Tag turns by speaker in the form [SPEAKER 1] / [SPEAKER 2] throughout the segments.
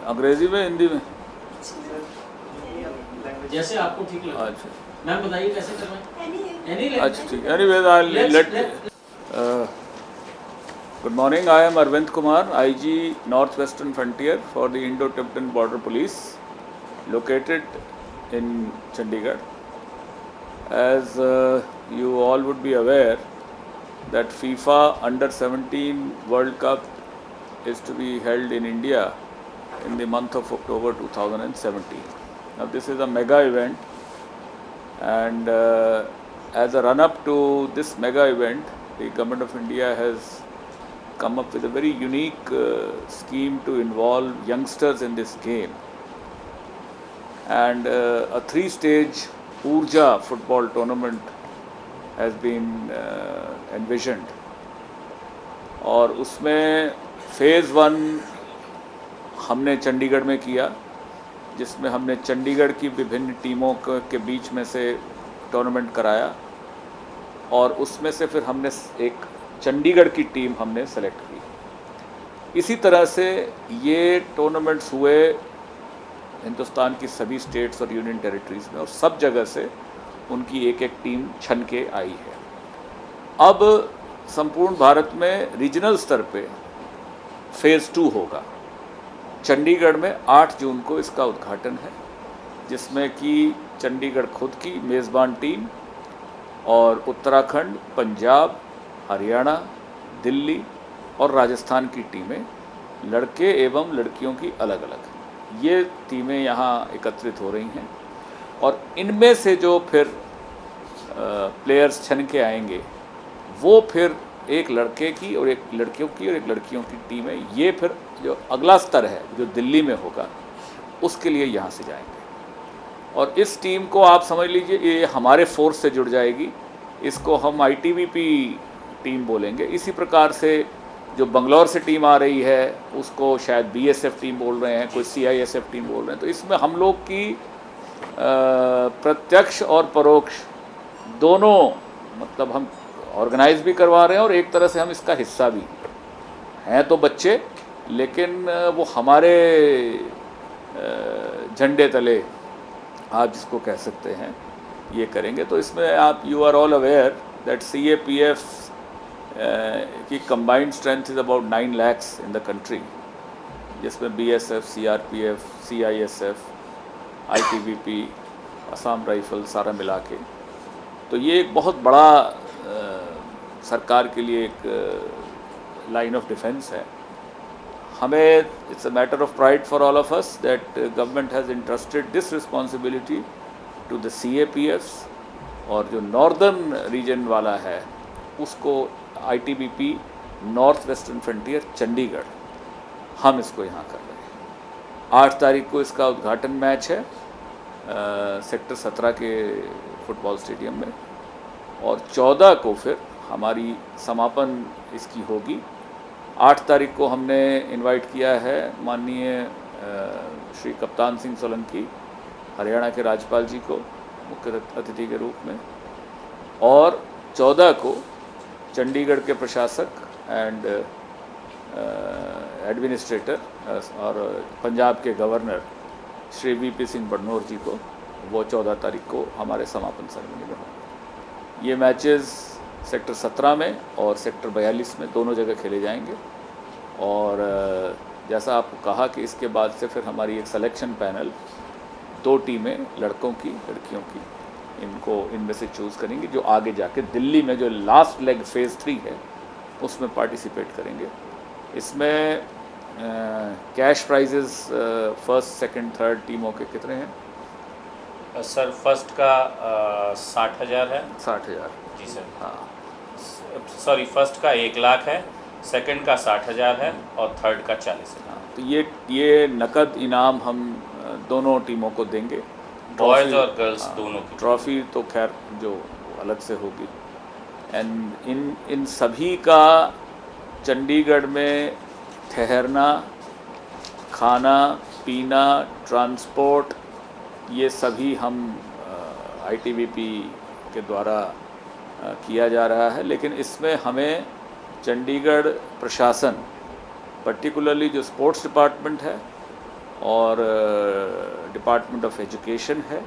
[SPEAKER 1] अंग्रेजी में, हिंदी में?
[SPEAKER 2] जैसे आपको ठीक लगे।
[SPEAKER 1] अच्छा
[SPEAKER 2] मैम बताइए कैसे करवाएं?
[SPEAKER 1] अच्छा ठीक। Anyways I let Good morning. I am Arvind Kumar, IG Northwestern Frontier for the Indo-Tibetan Border Police, located in Chandigarh. As you all would be aware that FIFA Under-17 World Cup is to be held in India in the month of October 2017. Now this is a mega event, and as a run-up to this mega event, the Government of India has come up with a very unique scheme to involve youngsters in this game, and a 3-stage Urja football tournament has been envisioned. और उसमें phase 1 हमने चंडीगढ़ में किया, जिसमें हमने चंडीगढ़ की विभिन्न टीमों के बीच में से टूर्नामेंट कराया, और उसमें से फिर हमने एक चंडीगढ़ की टीम हमने सेलेक्ट की। इसी तरह से ये टूर्नामेंट्स हुए हिंदुस्तान की सभी स्टेट्स और यूनियन टेरिटरीज़ में, और सब जगह से उनकी एक एक टीम छन के आई है। अब संपूर्ण भारत में रीजनल स्तर पे फेज़ 2 होगा। चंडीगढ़ में 8 जून को इसका उद्घाटन है, जिसमें कि चंडीगढ़ खुद की मेज़बान टीम और उत्तराखंड, पंजाब, हरियाणा, दिल्ली और राजस्थान की टीमें, लड़के एवं लड़कियों की अलग अलग, ये टीमें यहाँ एकत्रित हो रही हैं। और इनमें से जो फिर प्लेयर्स छन के आएंगे, वो फिर एक लड़के की और एक लड़कियों की और एक लड़कियों की टीमें, ये फिर जो अगला स्तर है जो दिल्ली में होगा, उसके लिए यहाँ से जाएंगे। और इस टीम को आप समझ लीजिए ये हमारे फोर्स से जुड़ जाएगी। इसको हम ITBP टीम बोलेंगे। इसी प्रकार से जो बंगलौर से टीम आ रही है उसको शायद BSF टीम बोल रहे हैं, कोई CISF टीम बोल रहे हैं। तो इसमें हम लोग की प्रत्यक्ष और परोक्ष दोनों, मतलब हम ऑर्गेनाइज भी करवा रहे हैं और एक तरह से हम इसका हिस्सा भी हैं। तो बच्चे, लेकिन वो हमारे झंडे तले आप जिसको कह सकते हैं ये करेंगे। तो इसमें आप you are all aware that CAPF की combined strength is about 9 lakhs in the country, जिसमें BSF, CRPF, CISF, ITBP, Assam rifle सारा मिला के। तो ये एक बहुत बड़ा सरकार के लिए एक लाइन ऑफ डिफेंस है। हमें it's a matter of pride for all of us that government has entrusted this responsibility to the CAPFs, और जो नॉर्दर्न रीजन वाला है उसको ITBP north western frontier Chandigarh, हम इसको यहाँ कर रहे हैं। 8 तारीख को इसका उद्घाटन मैच है सेक्टर 17 के फुटबॉल स्टेडियम में, और 14 को फिर हमारी समापन इसकी होगी। 8 तारीख को हमने इनवाइट किया है माननीय श्री कप्तान सिंह सोलंकी, हरियाणा के राज्यपाल जी को मुख्य अतिथि के रूप में, और 14 को चंडीगढ़ के प्रशासक एंड एडमिनिस्ट्रेटर और पंजाब के गवर्नर श्री VP सिंह बड़नौर जी को, वो 14 तारीख को हमारे समापन सेरेमनी में होंगे। ये मैचेस सेक्टर 17 में और सेक्टर 42 में दोनों जगह खेले जाएंगे। और जैसा आपको कहा कि इसके बाद से फिर हमारी एक सिलेक्शन पैनल, 2 टीमें लड़कों की लड़कियों की, इनको इनमें से चूज़ करेंगे, जो आगे जाके दिल्ली में जो लास्ट लेग फेज़ 3 है उसमें पार्टिसिपेट करेंगे। इसमें cash prices first, second, third टीमों के कितने हैं?
[SPEAKER 3] सर फर्स्ट का 60,000 है।
[SPEAKER 1] 60,000
[SPEAKER 3] जी सर।
[SPEAKER 1] हाँ,
[SPEAKER 3] सॉरी, फर्स्ट का 1 लाख है, सेकंड का 60,000 है और थर्ड का 40 है।
[SPEAKER 1] हाँ, तो ये नकद इनाम हम दोनों टीमों को देंगे,
[SPEAKER 3] बॉयज़ और गर्ल्स दोनों की।
[SPEAKER 1] ट्रॉफ़ी तो खैर जो अलग से होगी। एंड इन सभी का चंडीगढ़ में ठहरना, खाना पीना, ट्रांसपोर्ट, ये सभी हम ITBP के द्वारा किया जा रहा है। लेकिन इसमें हमें चंडीगढ़ प्रशासन, पर्टिकुलरली जो स्पोर्ट्स डिपार्टमेंट है और डिपार्टमेंट ऑफ एजुकेशन है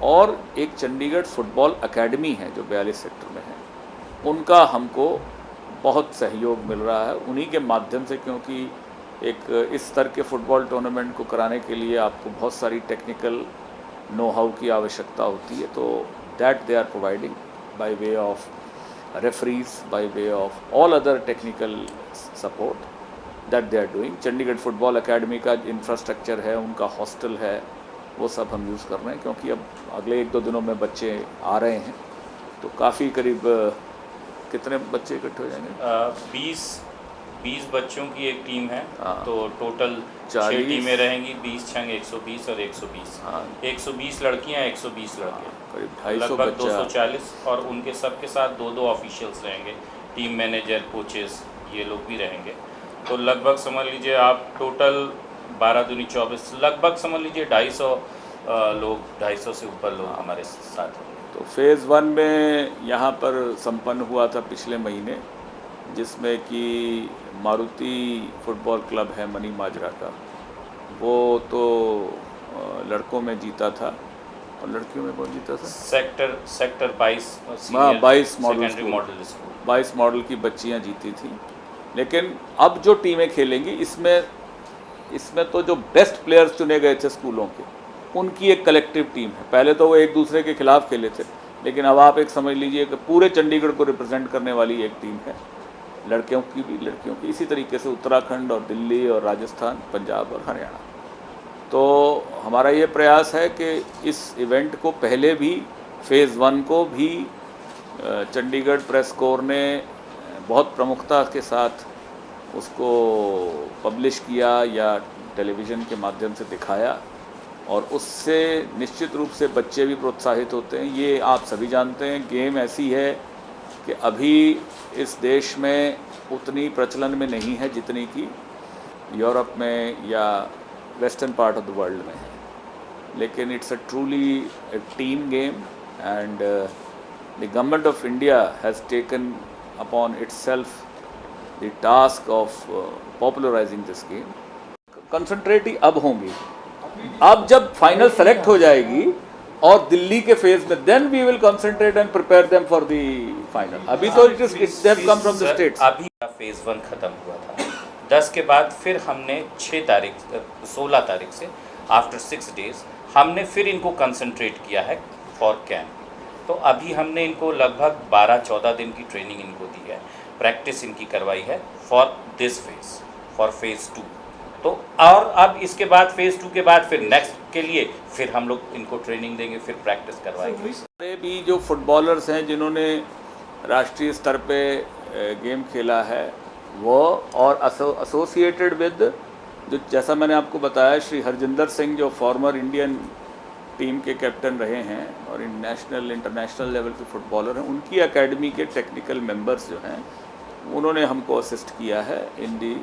[SPEAKER 1] और एक चंडीगढ़ फुटबॉल एकेडमी है जो 42 सेक्टर में है, उनका हमको बहुत सहयोग मिल रहा है। उन्हीं के माध्यम से, क्योंकि एक इस स्तर के फुटबॉल टूर्नामेंट को कराने के लिए आपको बहुत सारी टेक्निकल नो हाउ की आवश्यकता होती है, तो that they are providing by way of referees, by way of all other technical support that they are doing. Chandigarh football academy का इंफ्रास्ट्रक्चर है, उनका हॉस्टल है, वो सब हम यूज़ कर रहे हैं, क्योंकि अब अगले 1-2 दिनों में बच्चे आ रहे हैं, तो काफ़ी करीब कितने बच्चे इकट्ठे हो जाएंगे?
[SPEAKER 3] 20 बच्चों की एक टीम है,
[SPEAKER 1] हाँ।
[SPEAKER 3] तो टोटल 6
[SPEAKER 1] 40
[SPEAKER 3] टीमें रहेंगी, 20 छंग 120 और 120।
[SPEAKER 1] हाँ।
[SPEAKER 3] 120 लड़कियां, 120 लड़के,
[SPEAKER 1] करीब 250
[SPEAKER 3] लगभग
[SPEAKER 1] बच्चा।
[SPEAKER 3] 240, और उनके सबके साथ 2-2 ऑफिशियल्स रहेंगे, टीम मैनेजर, कोचेस, ये लोग भी रहेंगे। तो लगभग समझ लीजिए आप टोटल 12 दूनी 24, लगभग समझ लीजिए 250 लोग, 250 से ऊपर लोग हमारे साथ होंगे।
[SPEAKER 1] तो फेज़ 1 में यहाँ पर संपन्न हुआ था पिछले महीने, जिसमें कि मारुति फुटबॉल क्लब है मनी माजरा का, वो तो लड़कों में जीता था, और लड़कियों में कौन जीता था?
[SPEAKER 3] सेक्टर 22
[SPEAKER 1] हाँ, 22 model
[SPEAKER 3] secondary model school,
[SPEAKER 1] 22 model की बच्चियाँ जीती थी। लेकिन अब जो टीमें खेलेंगी, इसमें तो जो बेस्ट प्लेयर्स चुने गए थे स्कूलों के, उनकी एक कलेक्टिव टीम है। पहले तो वो एक दूसरे के खिलाफ खेले थे, लेकिन अब आप एक समझ लीजिए कि पूरे चंडीगढ़ को रिप्रेजेंट करने वाली एक टीम है, लड़कियों की भी, लड़कियों की। इसी तरीके से उत्तराखंड और दिल्ली और राजस्थान, पंजाब और हरियाणा। तो हमारा ये प्रयास है कि इस इवेंट को पहले भी, फेज़ 1 को भी चंडीगढ़ प्रेस कोर ने बहुत प्रमुखता के साथ उसको पब्लिश किया या टेलीविज़न के माध्यम से दिखाया, और उससे निश्चित रूप से बच्चे भी प्रोत्साहित होते हैं। ये आप सभी जानते हैं, गेम ऐसी है कि अभी इस देश में उतनी प्रचलन में नहीं है जितनी कि यूरोप में या western part of the world में है, लेकिन it's a truly a team game, and the government of India has taken upon itself the task of popularising this game. Concentrate ही अब होंगी, अब जब फाइनल सेलेक्ट हो जाएगी और दिल्ली के फेज में, then we will concentrate and prepare them for the final. अभी तो it have come from the states.
[SPEAKER 3] अभी फेज़ 1 ख़त्म हुआ था, 10 के बाद फिर हमने 16 तारीख से आफ्टर 6 डेज़ हमने फिर इनको कंसंट्रेट किया है फॉर कैंप। तो अभी हमने इनको लगभग 12-14 दिन की ट्रेनिंग इनको दी है, प्रैक्टिस इनकी करवाई है for this phase, for phase 2। तो और अब इसके बाद फेज़ 2 के बाद फिर नेक्स्ट के लिए फिर हम लोग इनको ट्रेनिंग देंगे, फिर प्रैक्टिस करवाएंगे।
[SPEAKER 1] हमारे भी जो फुटबॉलर्स हैं जिन्होंने राष्ट्रीय स्तर पे गेम खेला है, वो और एसोसिएटेड विद, जो जैसा मैंने आपको बताया, श्री हरजिंदर सिंह जो फॉर्मर इंडियन टीम के कैप्टन रहे हैं और नेशनल इंटरनेशनल लेवल के फुटबॉलर हैं, उनकी एकेडमी के टेक्निकल मेंबर्स जो हैं, उन्होंने हमको असिस्ट किया है इन दी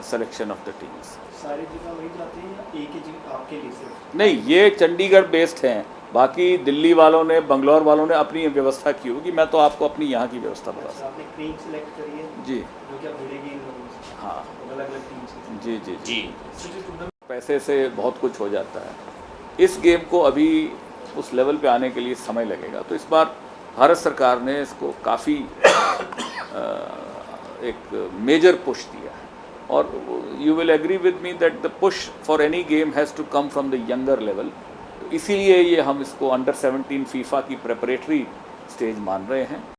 [SPEAKER 1] सिलेक्शन ऑफ द टीम्स।
[SPEAKER 2] सारी जगह वही जाते हैं या एक ही जगह आपके लिए सिर्फ?
[SPEAKER 1] नहीं, ये चंडीगढ़ बेस्ड हैं, बाकी दिल्ली वालों ने, बंगलौर वालों ने अपनी व्यवस्था की होगी। मैं तो आपको अपनी यहाँ की व्यवस्था बता सकता
[SPEAKER 2] आपने टीम सेलेक्ट करी है
[SPEAKER 1] जी,
[SPEAKER 2] जो कि अब मिलेगी इन लोगों से?
[SPEAKER 1] हाँ,
[SPEAKER 2] अलग अलग टीम से?
[SPEAKER 1] जी जी जी।
[SPEAKER 3] जी,
[SPEAKER 1] पैसे से बहुत कुछ हो जाता है। इस गेम को अभी उस लेवल पे आने के लिए समय लगेगा, तो इस बार भारत सरकार ने इसको काफ़ी एक मेजर पुश दिया है, और you will agree with me that the push for any game has to come from the younger level. तो इसीलिए ये हम इसको अंडर 17 फीफा की प्रेपरेटरी स्टेज मान रहे हैं।